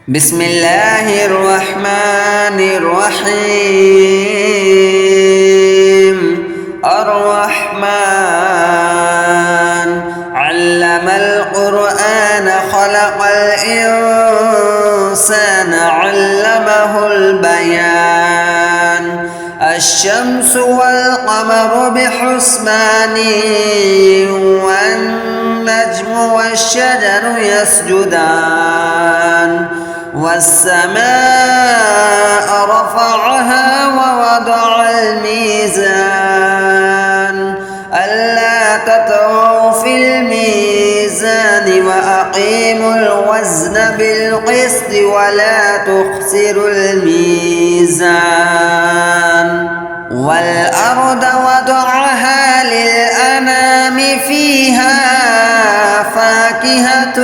بسم الله الرحمن الرحيم. الرحمن علم القرآن خلق الإنسان علمه البيان. الشمس والقمر بحسبان والنجم والشجر يسجدان والسماء رفعها ووضع الميزان ألا تطغوا في الميزان وأقيموا الوزن بالقسط ولا تخسروا الميزان. والأرض وضعها للأنام فيها فاكهة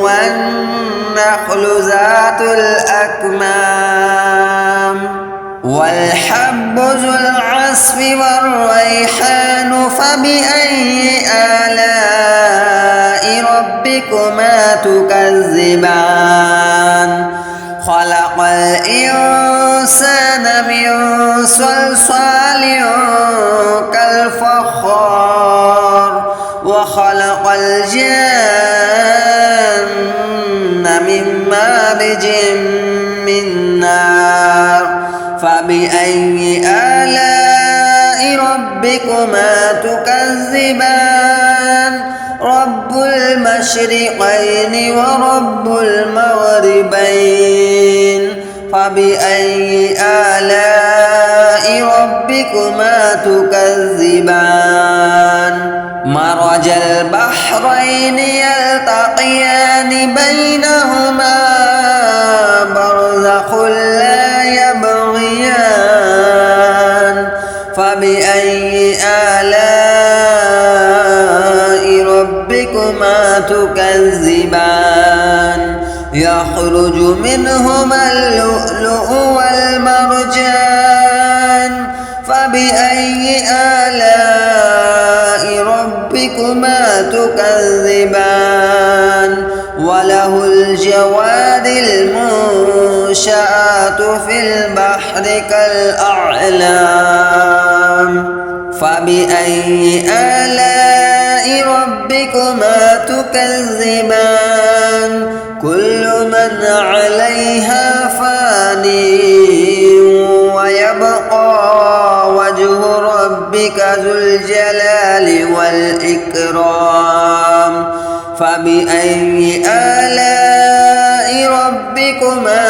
والنخل ذات الأكمام والحب ذو العصف والريحان فبأي آلاء ربكما تكذبان. خلق الإنسان من صلصال كالفخار وخلق الجن من مارج من نار فبأي آلاء ربكما تكذبان. رب المشرقين ورب المغربين فبأي آلاء ربكما تكذبان. مرج البحرين يلتقيان بينهما برزخ لا يبغيان فبأي آلاء ربكما تكذبان. يخرج منهما اللؤلؤ والمرجان فبأي آلاء ربكما تكذبان. وله الجواد المنشآت في البحر كالأعلام فبأي آلاء ربكما تكذبان. كل من عليها فان ويبقى وجه ربك ذو الجلال والإكرام فبأي آلاء ربكما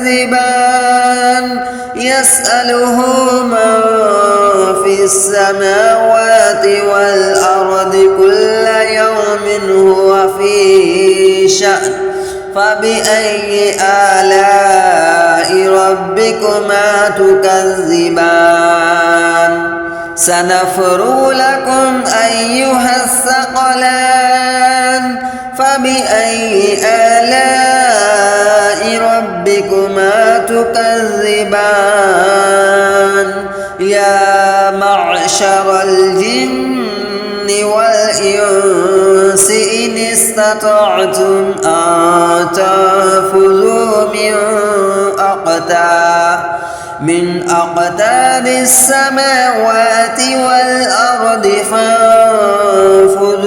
تكذبان. يسأله من في السماوات والأرض كل يوم هو في شأن فبأي آلاء ربكما تكذبان. سنفرغ لكم أيها الثقلان فبأي آلاء ربكما تكذبان. يا معشر الجن والإنس إن استطعتم أن تنفذوا من أقطار السماوات والأرض فانفذوا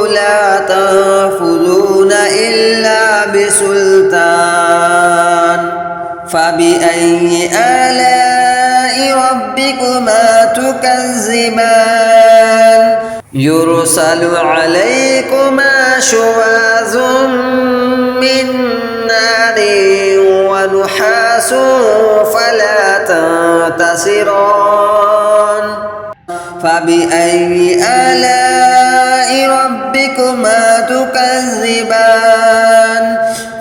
لا تنفذون إلا بسلطان فبأي آلاء ربكما تكذبان. يرسل عليكما شواظ من نار ونحاس فلا تنتصران فبأي آلاء ربكما تكذبان.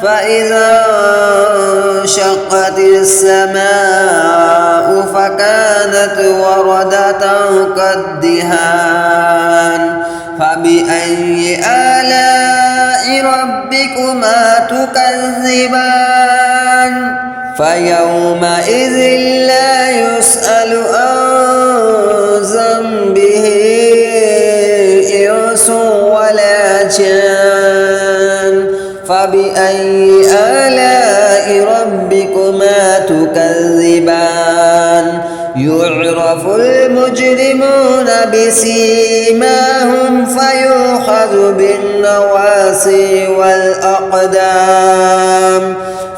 فإذا انشقت السماء فكانت وردة كالدهان فبأي آلاء ربكما تكذبان. فيومئذ لا يسأل عن ذنبه إنس ولا جان فبأي آلاء ربكما تكذبان يعرف المجرمون بسيماهم فيؤخذ بالنواصي والأقدام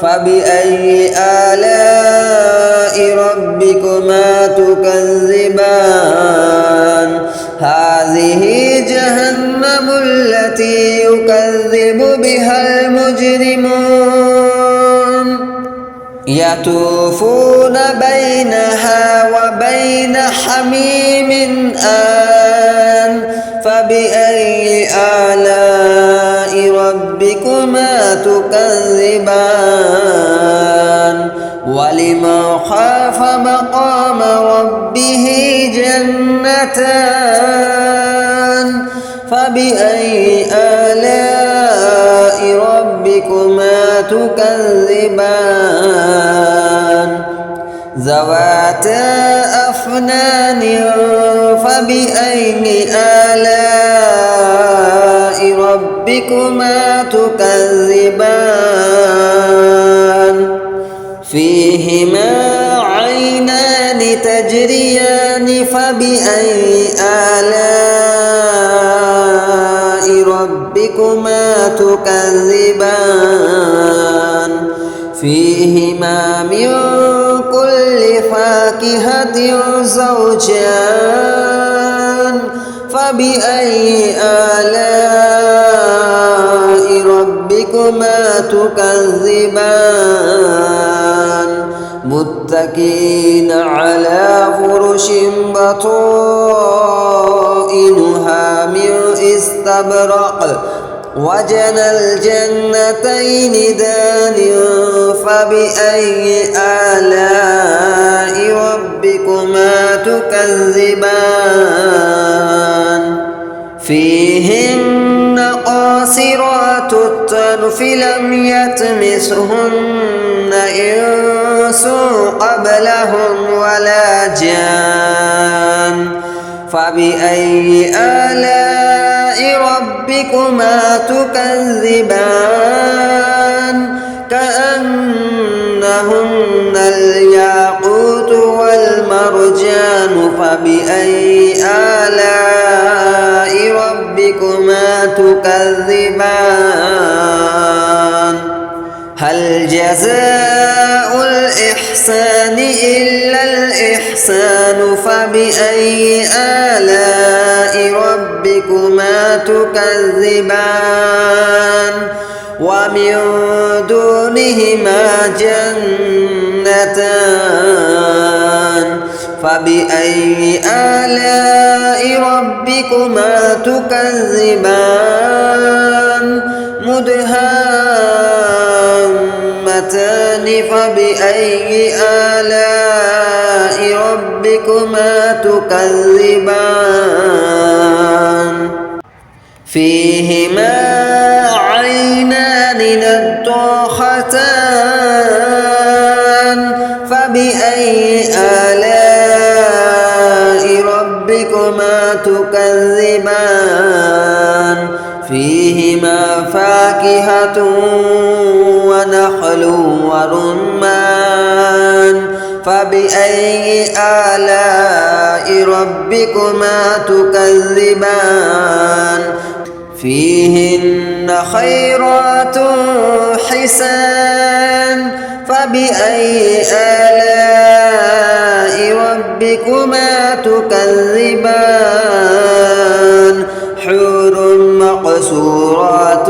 فبأي آلاء ربكما تكذبان هذه جهنم التي يكذب بها المجرمون يطوفون بينها وبين حميم آن فبأي آلاء ربكما تكذبان ولمن خاف مقام ربه جنتان فبأي آلاء ربكما تكذبان ذواتا أفنان فبأي آلاء ربكما تكذبان فيهما عينان تجريان فبأي آلاء ربكما تكذبان فيهما من كل فاكهة زوجان فبأي آلاء ربكما تكذبان متكئين على فرش بطائنها من استبرق وجنى الجنتين دان فبأي آلاء ربكما تكذبان فيهن قاصرات الطرف لم يطمثهن إنس قبلهم ولا جان فبأي آلاء ربكما تكذبان كأنهن الياقوت والمرجان فبأي آلاء ربكما تكذبان هل جزاء الإحسان إلا الإحسان فبأي آلاء ربكما تكذبان ومن دونهما جنتان فبأي آلاء ربكما تكذبان مدهامتان فبأي آلاء ربكما تكذبان فيهما عينان نضاختان فبأي آلاء ربكما تكذبان فيهما فاكهة ونخل ورمان فبأي آلاء ربكما تكذبان فيهن خيرات حسان فبأي آلاء ربكما تكذبان حور مقصورات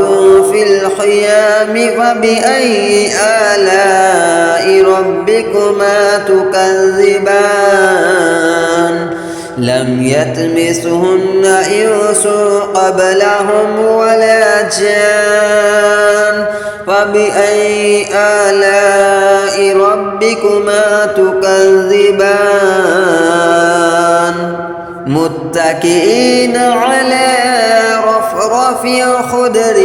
في الخيام فبأي آلاء ربكما تكذبان لم يطمثهن إنس قبلهم ولا جان فبأي آلاء ربكما تكذبان متكئين على رفرف خضر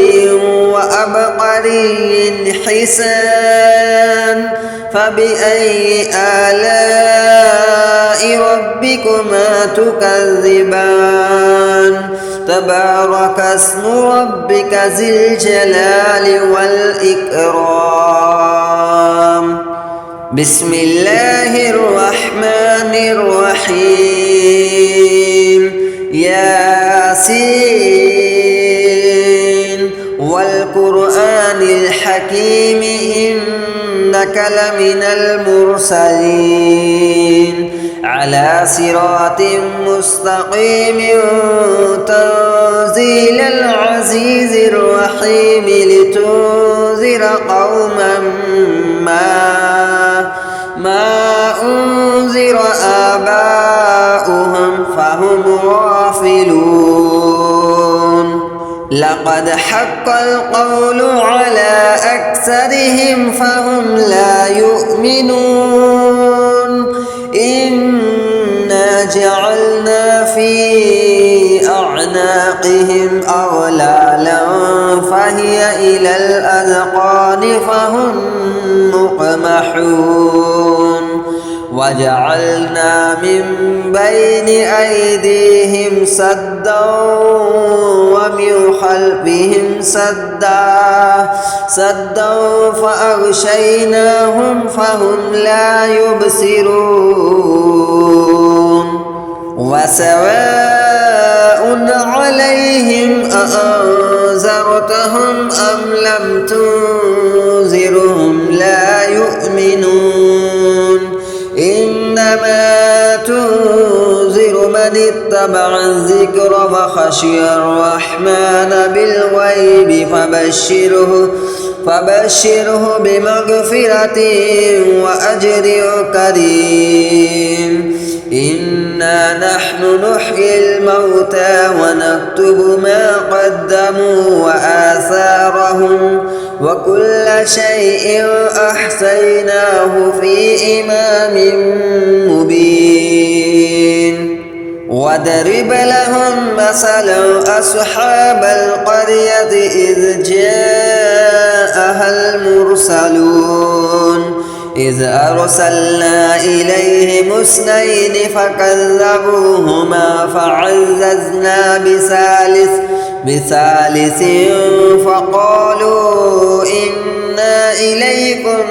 وأبقري حسان فبأي آلاء ربكما تكذبان تبارك اسم ربك ذي الجلال والإكرام. بسم الله الرحمن الرحيم. ياسين والقرآن الحكيم إنك لمن المرسلين على صراط مستقيم تنزيل العزيز الرحيم لتنذر قوما ما أنذر آباؤهم فهم غافلون. لقد حق القول على أكثرهم فهم لا يؤمنون. إنا جعلنا في أعناقهم أغلالا فهي إلى الأذقان فهم مقمحون. وجعلنا من بين أيديهم سدا ومن خلفهم سدا فأغشيناهم فهم لا يبصرون. وسواء عليهم أأنذرتهم أم لم تنذرهم لا يؤمنون. إنما تنذر من اتبع الذكر وخشي الرحمن بالغيب فبشره بمغفرة وأجر كريم. إنا نحن نحيي الموتى ونكتب ما قدموا وآثارهم وكل شيء أحصيناه في إمام مبين. واضرب لهم مثلا أصحاب القرية إذ جاءها المرسلون إذ أرسلنا إليهم اثنين فكذبوهما فعززنا بثالث فقالوا إنا إليكم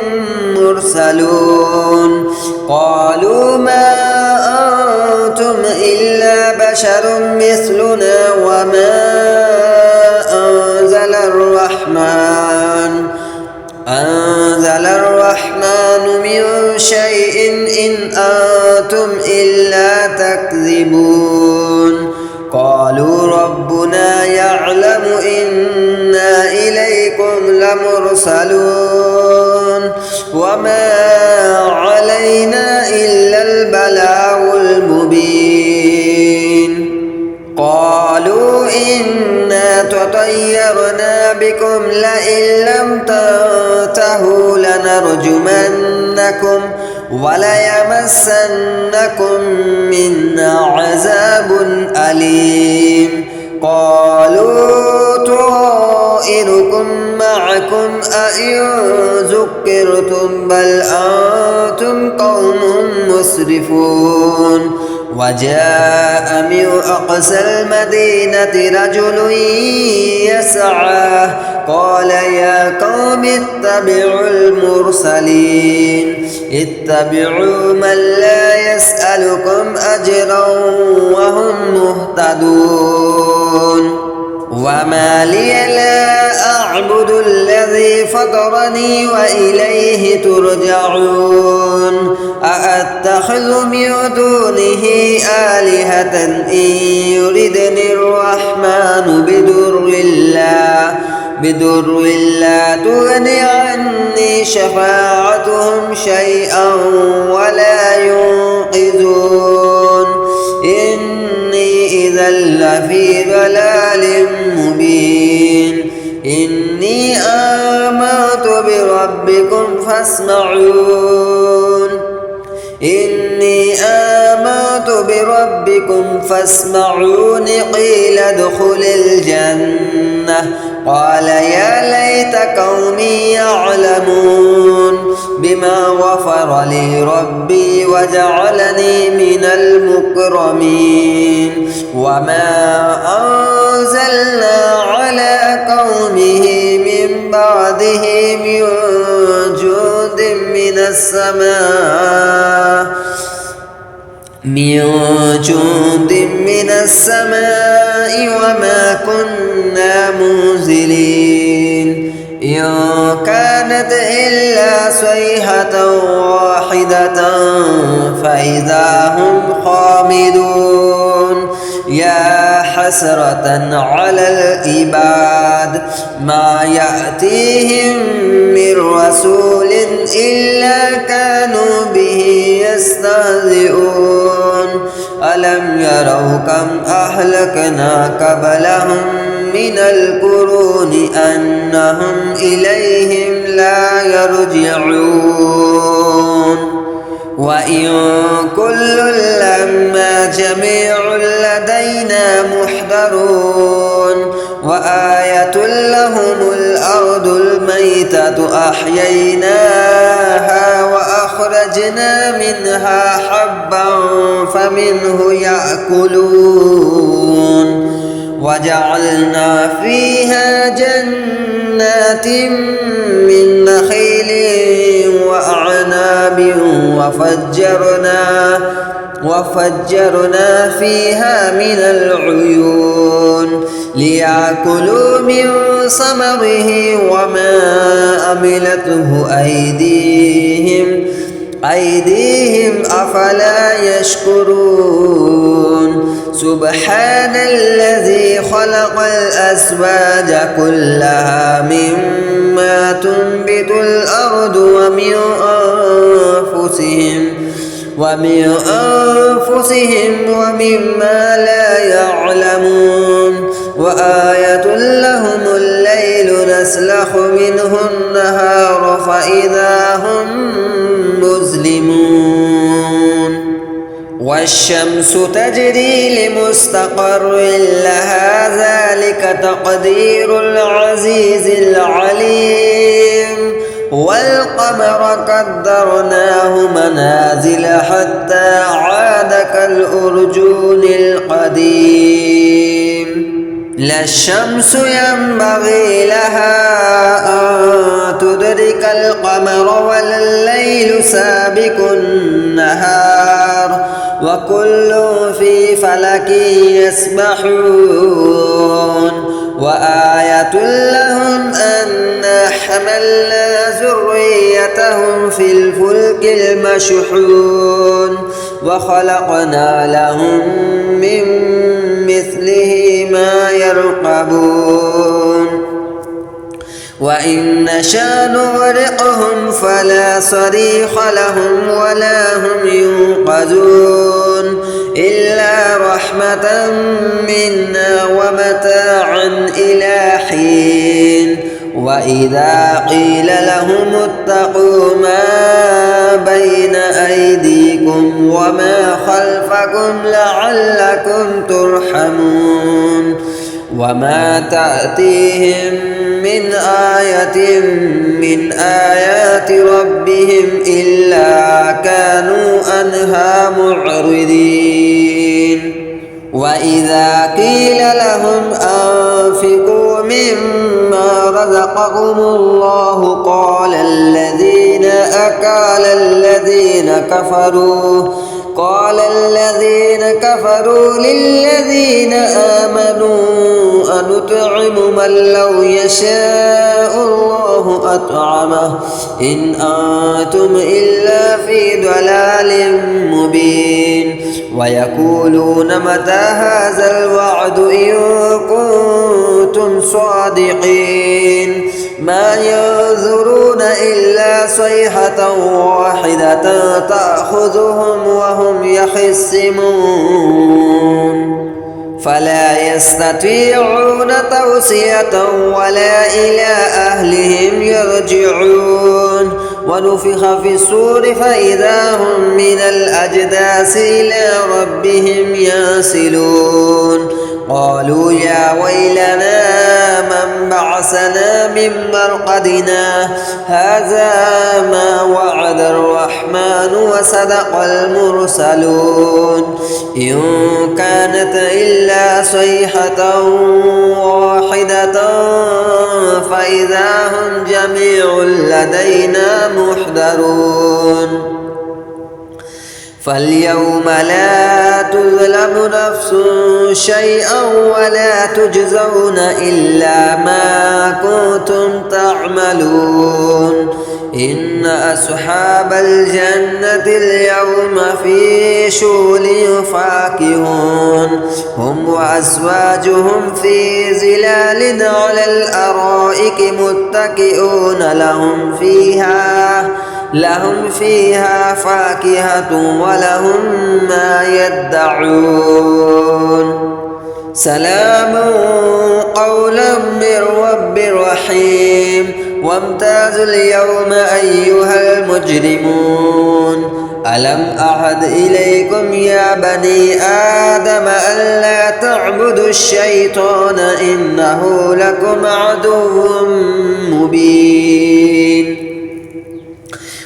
مرسلون. قالوا ما أنتم إلا بشر مثلنا وما أنزل الرحمن من شيء إن أنتم إلا تكذبون. قالوا ربنا يعلم إنا إليكم لمرسلون وما علينا إلا البلاغ المبين. قالوا إنا تطيرنا بكم لئن لم تنتهوا لنرجمنكم وليمسنكم منا عذاب أليم. قالوا طائركم معكم أئن ذكرتم بل أنتم قوم مسرفون. وجاء من أقصى المدينة رجل يسعى قال يا قوم اتبعوا المرسلين اتبعوا من لا يسألكم أجرا وهم مهتدون. وما لي لا أعبد الذي فطرني وإليه ترجعون. أأتخذ من دونه آلهة إن يردني الرحمن بضر لا تغني عني شفاعتهم شيئا ولا ينقذون. إني إذا لفي ضلال مبين. إني آمنت بربكم فاسمعون قيل ادخل الجنة. قال يا ليت قومي يعلمون بما بما غفر لي ربي وجعلني من المكرمين وما أنزلنا على قومه من بعده من جند من السماء وما كنا منزلين إن كانت إلا صيحة واحدة فإذا هم خامدون يا حسرة على العباد ما يأتيهم من رسول إلا كانوا به يستهزئون ألم يروا كم أهلكنا قبلهم من القرون أنهم إليهم لا يرجعون وإن كل لما جميع لدينا محضرون وآية لهم الأرض الميتة أحييناها وأخرجنا منها حبا فمنه يأكلون وجعلنا فيها جنات من نخيل وأعناب وفجرنا فيها من العيون ليأكلوا من ثمره وما عملته أيديهم أفلا يشكرون سبحان الذي خلق الأزواج كلها مما تنبت الأرض ومن أنفسهم ومما لا يعلمون وآية لهم الليل نسلخ منه النهار فإذا هم مظلمون والشمس تجري لمستقر لها ذلك تقدير العزيز العليم والقمر قدرناه منازل حتى عاد كالأرجون القديم لا الشمس ينبغي لها أن تدرك القمر ولا الليل سابق النهار وكل في فلك يسبحون وآية لهم أنا حملنا ذريتهم في الفلك المشحون وخلقنا لهم من مثله ما يركبون وإن نشأ نغرقهم فلا صريخ لهم ولا هم ينقذون إلا رحمة منا ومتاعا إلى حين وإذا قيل لهم اتقوا ما بين أيديكم وما خلفكم لعلكم ترحمون وما تأتيهم من آية من آيات ربهم إلا كانوا عنها معرضين وإذا قيل لهم أنفقوا مما رزقكم الله قال الذين كفروا للذين آمنوا أنطعم من لو يشاء الله أطعمه إن أنتم إلا في ضلال مبين ويقولون متى هذا الوعد إن كنتم صادقين ما ينظرون إلا صيحة واحدة تأخذهم وهم يخصمون فلا يستطيعون توصية ولا إلى أهلهم يرجعون ونفخ في الصور فإذا هم من الأجداث إلى ربهم ينسلون قالوا يا ويلنا من بعث بعثنا من مرقدنا هذا ما وعد الرحمن وصدق المرسلون إن كانت إلا صيحة واحدة فإذا هم جميع لدينا محضرون فاليوم لا تظلم نفس شيئا ولا تجزون إلا ما كنتم تعملون إن أصحاب الجنة اليوم في شغل فاكهون هم وأزواجهم في ظلال على الأرائك متكئون لهم فيها فاكهة ولهم ما يدعون سلام قولا من رب رحيم وامتازوا اليوم أيها المجرمون ألم أعهد إليكم يا بني آدم ألا تعبدوا الشيطان إنه لكم عدو مبين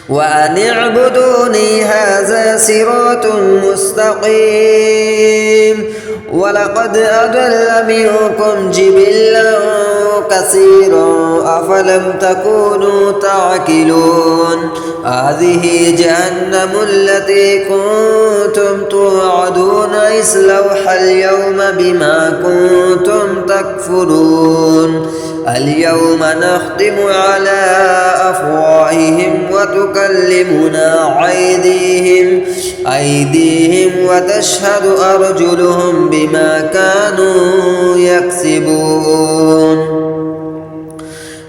وأن اعبدوني هذا صراط مستقيم ولقد أضل منكم جبلا كثيرا أفلم تكونوا تعقلون هذه جهنم التي كنتم توعدون اصلوها اليوم بما كنتم تكفرون اليوم نختم على أفواههم وتكلمنا أيديهم وتشهد أرجلهم بما كانوا يكسبون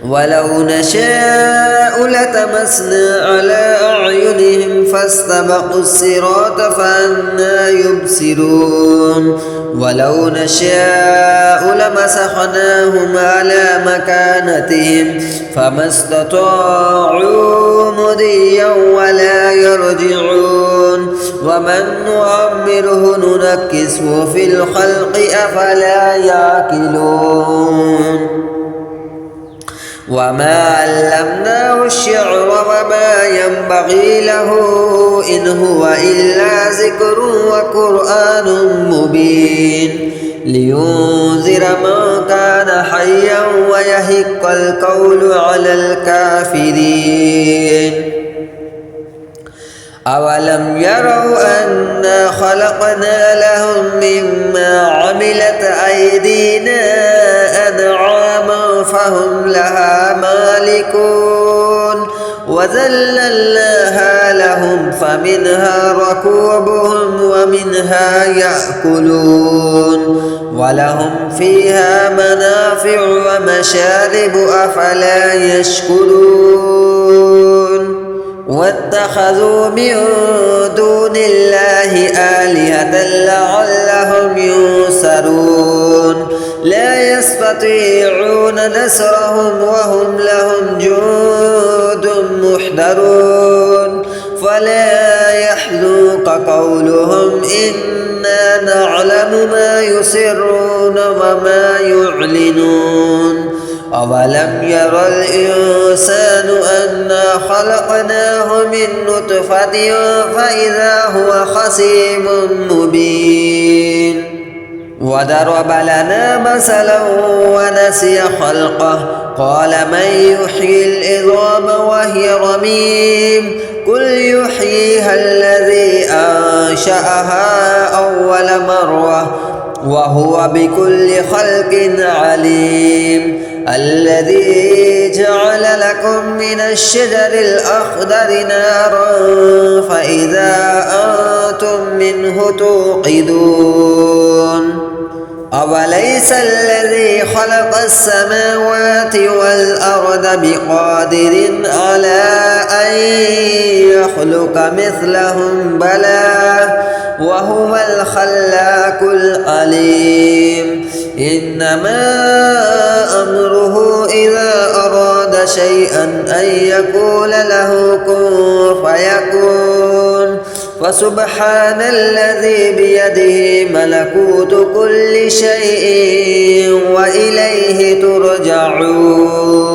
ولو نشاء لتمسنا على أعينهم فاستبقوا الصراط فأنى يبصرون ولو نشاء لمسخناهم على مكانتهم فما استطاعوا مضيا ولا يرجعون ومن نعمره ننكسه في الخلق أفلا يعقلون وما علمناه الشعر وما ينبغي له إن هو إلا ذكر وقرآن مبين لينذر من كان حيا ويحق القول على الكافرين أولم يروا أنا خلقنا لهم مما عملت أيدينا أنعاما فهم لها مالكون وذللناها لهم فمنها ركوبهم ومنها يأكلون ولهم فيها منافع ومشارب أفلا يشكرون واتخذوا من دون الله آلهة لعلهم ينصرون لا يستطيعون نصرهم وهم لهم جند محضرون فلا يحزنك قولهم إنا نعلم ما يسرون وما يعلنون أولم ير الإنسان أنا خلقناه من نطفة فإذا هو خصيم مبين وضرب لنا مثلا ونسي خلقه قال من يحيي العظام وهي رميم قل يحييها الذي أنشأها أول مرة وهو بكل خلق عليم الذي جعل لكم من الشجر الأخضر نارا فإذا أنتم منه توقدون أوليس الذي خلق السماوات والأرض بقادر على أن يخلق مثلهم بلى وهو الخلاق العليم إنما أمره إذا أراد شيئا أن يقول له كن فيكون فسبحان الذي بيده ملكوت كل شيء وإليه ترجعون.